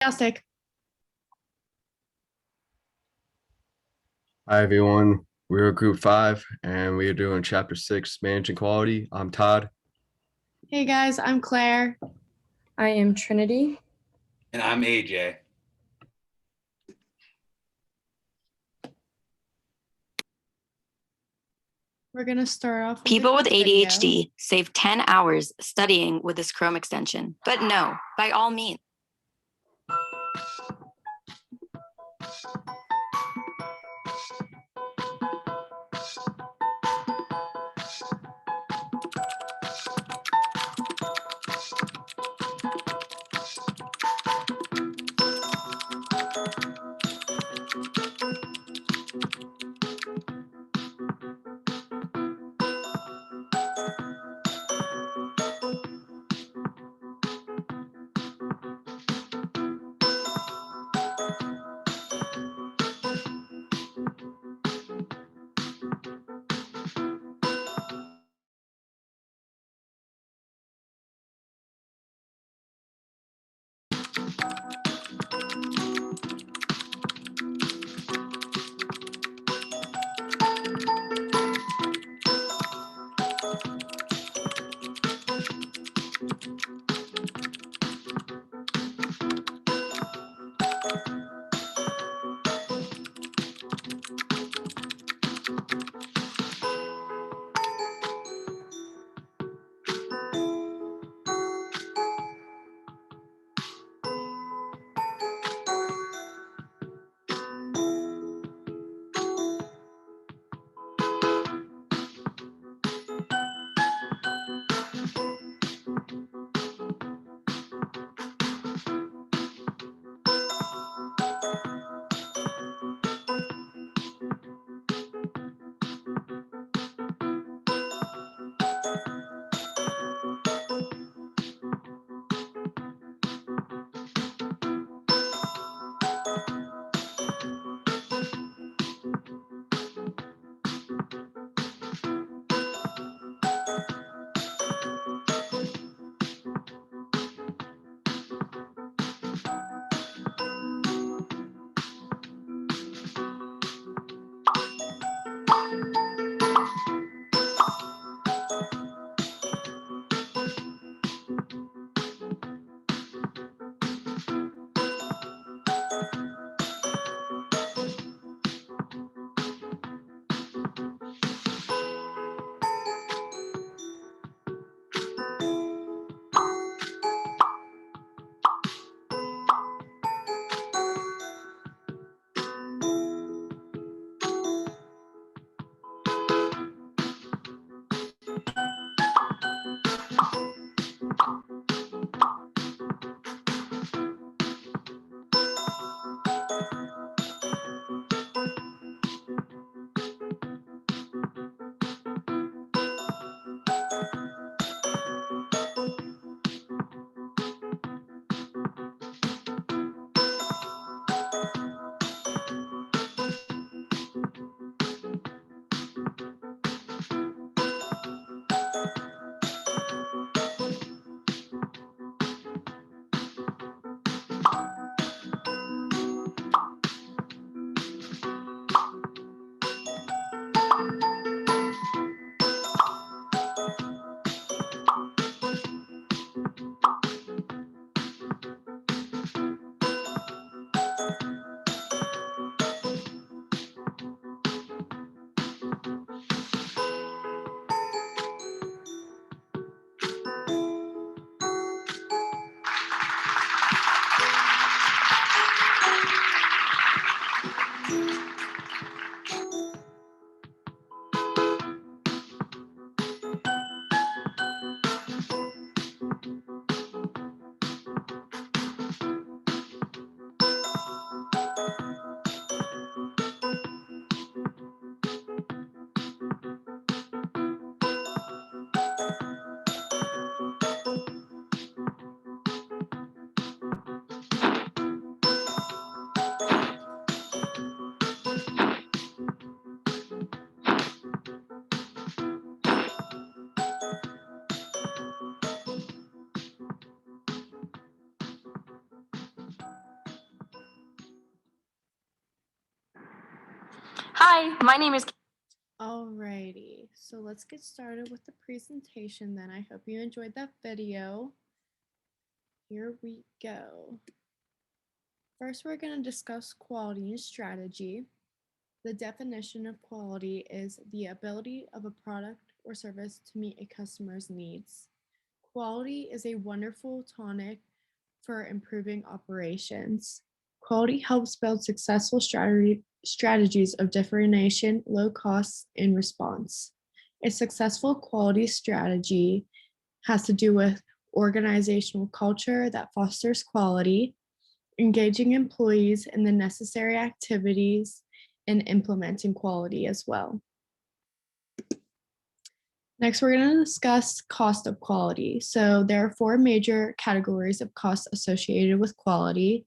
Fantastic. Hi everyone, we're Group 5 and we are doing Chapter 6, Managing Quality. I'm Todd. Hey guys, I'm Claire. I am Trinity. And I'm AJ. We're going to start off with People a with quick video. ADHD save 10 hours studying with this Chrome extension. But no, by all means. Hi, my name is. Alrighty, so let's get started with the presentation then. I hope you enjoyed that video. Here we go. First, we're going to discuss quality and strategy. The definition of quality is the ability of a product or service to meet a customer's needs. Quality is a wonderful tonic for improving operations. Quality helps build successful strategies of differentiation, low costs, and response. A successful quality strategy has to do with organizational culture that fosters quality, engaging employees in the necessary activities, and implementing quality as well. Next, we're going to discuss cost of quality. So there are 4 major categories of costs associated with quality.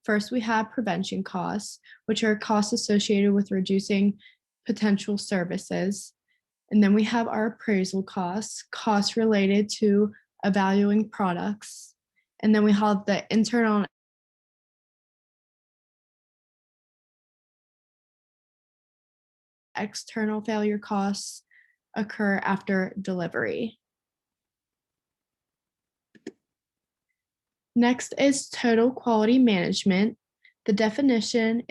First, we have prevention costs, which are costs associated with reducing potential services. And then we have our appraisal costs, costs related to evaluating products. And then we have the internal and external failure costs occur after delivery. Next is total quality management. The definition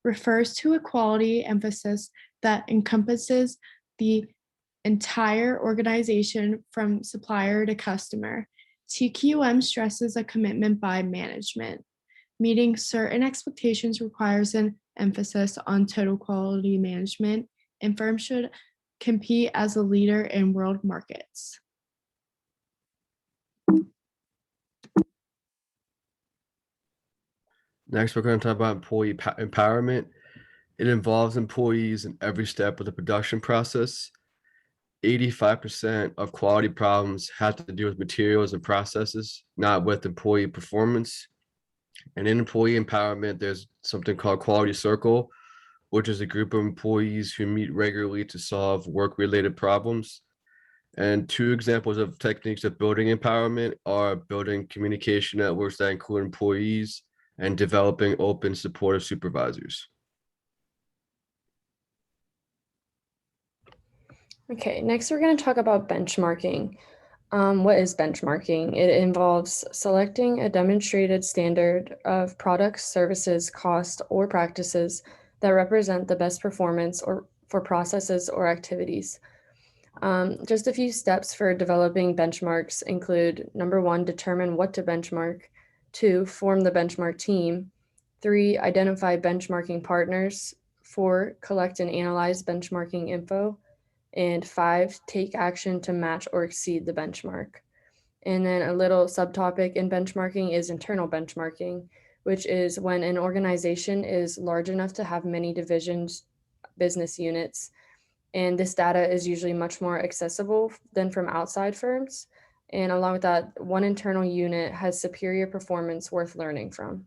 refers to a quality emphasis that encompasses the entire organization from supplier to customer. TQM stresses a commitment by management. Meeting certain expectations requires an emphasis on total quality management, and firms should compete as a leader in world markets. Next, we're going to talk about employee empowerment. It involves employees in every step of the production process. 85% of quality problems have to do with materials and processes, not with employee performance. And in employee empowerment, there's something called Quality Circle, which is a group of employees who meet regularly to solve work-related problems. And 2 examples of techniques of building empowerment are building communication networks that include employees and developing open, supportive supervisors. Okay, next we're going to talk about benchmarking. What is benchmarking? It involves selecting a demonstrated standard of products, services, cost, or practices that represent the best performance or for processes or activities. Just a few steps for developing benchmarks include: number 1, determine what to benchmark; 2, form the benchmark team; 3, identify benchmarking partners; 4, collect and analyze benchmarking info; and 5, take action to match or exceed the benchmark. And then a little subtopic in benchmarking is internal benchmarking, which is when an organization is large enough to have many divisions, business units, and this data is usually much more accessible than from outside firms. And along with that, one internal unit has superior performance worth learning from.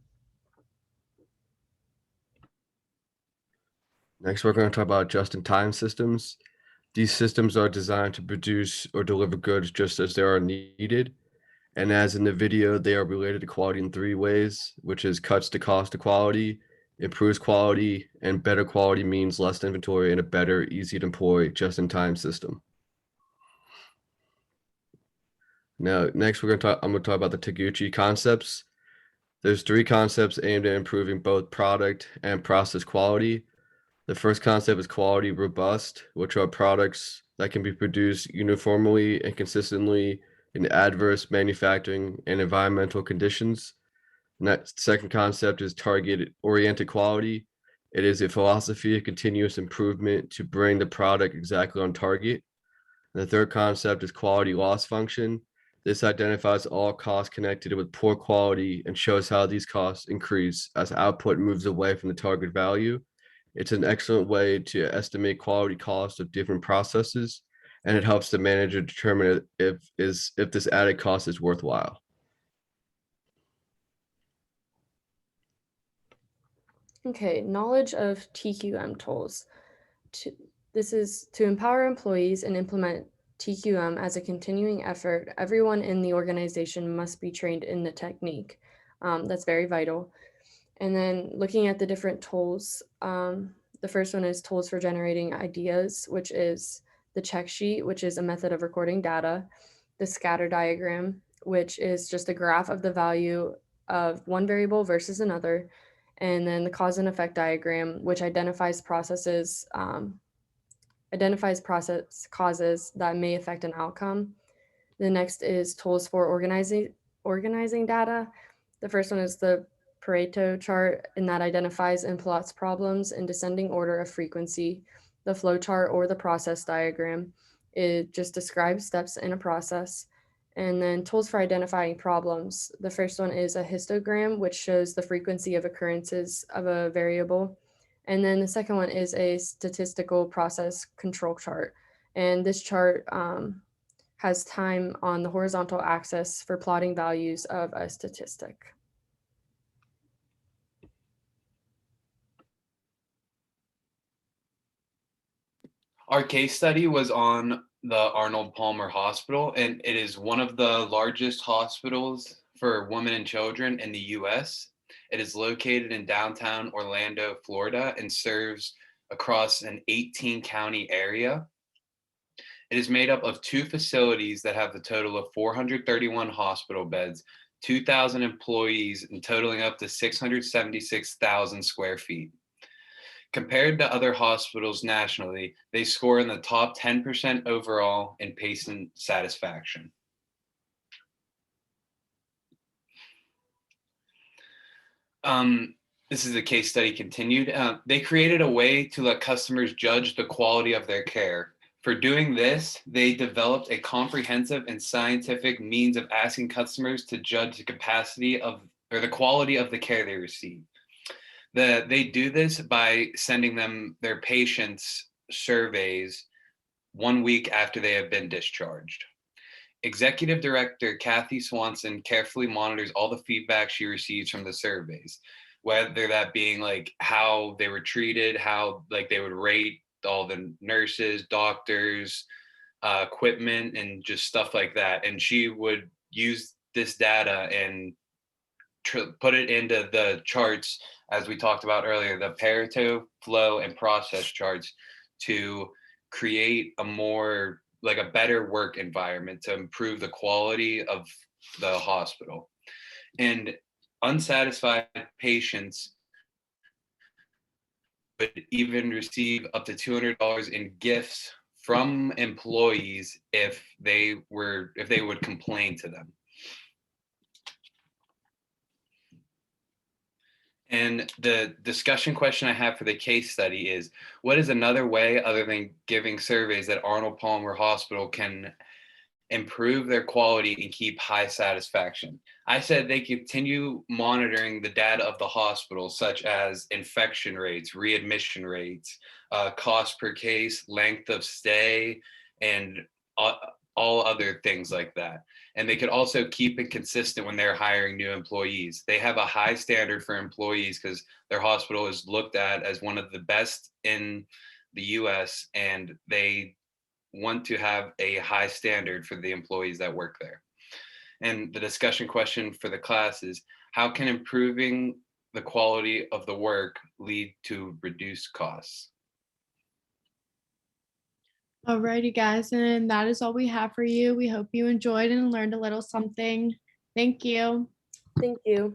Next, we're going to talk about just-in-time systems. These systems are designed to produce or deliver goods just as they are needed. And as in the video, they are related to quality in 3 ways, which is cuts the cost of quality, improves quality, and better quality means less inventory and a better, easy to employ just-in-time system. Now, next I'm going to talk about the Taguchi concepts. There's 3 concepts aimed at improving both product and process quality. The first concept is quality robust, which are products that can be produced uniformly and consistently in adverse manufacturing and environmental conditions. And that second concept is target-oriented quality. It is a philosophy of continuous improvement to bring the product exactly on target. And the third concept is quality loss function. This identifies all costs connected with poor quality and shows how these costs increase as output moves away from the target value. It's an excellent way to estimate quality cost of different processes, and it helps the manager determine if this added cost is worthwhile. Okay, knowledge of TQM tools. This is to empower employees and implement TQM as a continuing effort. Everyone in the organization must be trained in the technique. That's very vital. And then looking at the different tools, The first one is tools for generating ideas, which is the check sheet, which is a method of recording data, the scatter diagram, which is just a graph of the value of one variable versus another, and then the cause and effect diagram, which identifies process causes that may affect an outcome. The next is tools for organizing data. The first one is the Pareto chart, and that identifies and plots problems in descending order of frequency. The flow chart or the process diagram, it just describes steps in a process. And then tools for identifying problems. The first one is a histogram, which shows the frequency of occurrences of a variable. And then the second one is a statistical process control chart. And this chart has time on the horizontal axis for plotting values of a statistic. Our case study was on the Arnold Palmer Hospital, and it is one of the largest hospitals for women and children in the US. It is located in downtown Orlando, Florida, and serves across an 18-county area. It is made up of 2 facilities that have the total of 431 hospital beds, 2,000 employees, and totaling up to 676,000 square feet. Compared to other hospitals nationally, they score in the top 10% overall in patient satisfaction. This is a case study continued. They created a way to let customers judge the quality of their care. For doing this, they developed a comprehensive and scientific means of asking customers to judge the capacity of or the quality of the care they receive. They do this by sending them their patients surveys 1 week after they have been discharged. Executive Director Kathy Swanson carefully monitors all the feedback she receives from the surveys, whether that being like how they were treated, how like they would rate all the nurses, doctors, equipment, and just stuff like that. And she would use this data and put it into the charts, as we talked about earlier, the Pareto, flow, and process charts, to create a more like a better work environment to improve the quality of the hospital. And unsatisfied patients would even receive up to $200 in gifts from employees if they would complain to them. And the discussion question I have for the case study is, what is another way other than giving surveys that Arnold Palmer Hospital can improve their quality and keep high satisfaction? I said they continue monitoring the data of the hospital, such as infection rates, readmission rates, cost per case, length of stay, and all other things like that. And they could also keep it consistent when they're hiring new employees. They have a high standard for employees because their hospital is looked at as one of the best in the US, and they want to have a high standard for the employees that work there. And the discussion question for the class is, how can improving the quality of the work lead to reduced costs? Alrighty, guys, and that is all we have for you. We hope you enjoyed and learned a little something. Thank you. Thank you.